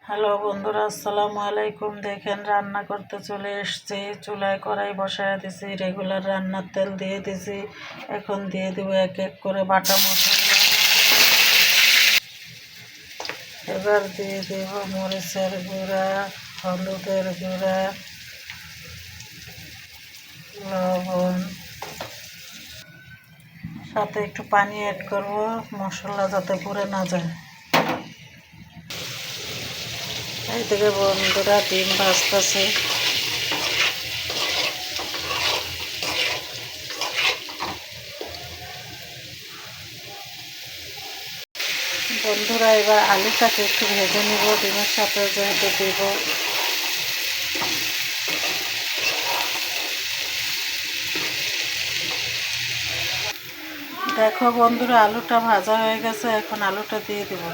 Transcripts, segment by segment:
Hello বন্ধুরা, আসসালামু আলাইকুম। দেখেন রান্না করতে চলে এসেছি। চুলায় কড়াই বসায় দিছি, রেগুলার রান্নার তেল দিয়ে দিছি। এখন দিয়ে দিব এক এক করে বাটা মশলা। এবার দিয়ে দেব মরিচের গুঁড়া, হলুদের গুঁড়া, লবণ, সাথে একটু পানি অ্যাড করব মশলা যাতে পুড়ে না যায়। এই থেকে বন্ধুরা ডিম ভাজতেছে। বন্ধুরা এবার আলুটাকে একটু ভেজে নিব, ডিমের সাথে যেহেতু দিব। দেখো বন্ধুরা আলুটা ভাজা হয়ে গেছে, এখন আলুটা দিয়ে দিব।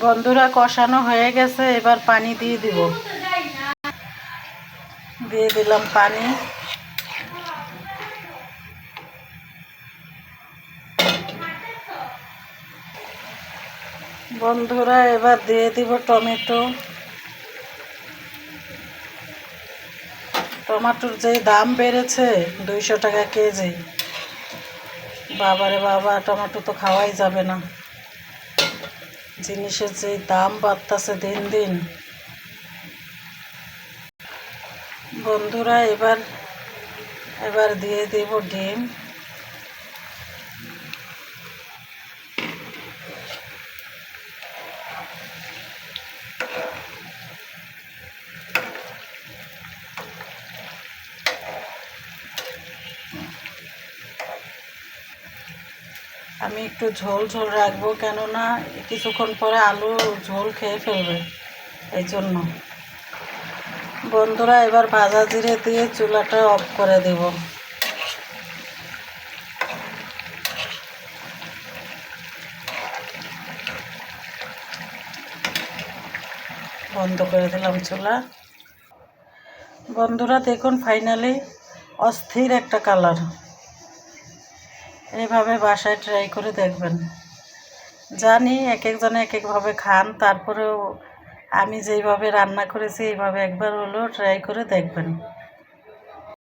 বন্ধুরা কষানো হয়ে গেছে, এবার পানি দিয়ে দিব। দিয়ে দিলাম পানি। বন্ধুরা এবার দিয়ে দিব টমেটো। টমেটোর যেই দাম বেড়েছে, 200 টাকা কেজি। বাবারে বাবা, টমেটো তো খাওয়াই যাবে না। জিনিসের যেই দাম বাড়তেছে দিন দিন। বন্ধুরা এবার দিয়ে দিব ডিম। আমি একটু ঝোল ঝোল রাখবো, কেননা কিছুক্ষণ পরে আলু ঝোল খেয়ে ফেলবে, এই জন্য। বন্ধুরা এবার ভাজা জিরে দিয়ে চুলাটা অফ করে দেব। বন্ধ করে দিলাম চুলা। বন্ধুরা দেখুন ফাইনালি অস্থির একটা কালার। এইভাবে বাসায় ট্রাই করে দেখবেন। জানি এক একজনে এক একভাবে খান, তারপরেও আমি যেইভাবে রান্না করেছি এইভাবে একবার হলেও ট্রাই করে দেখবেন।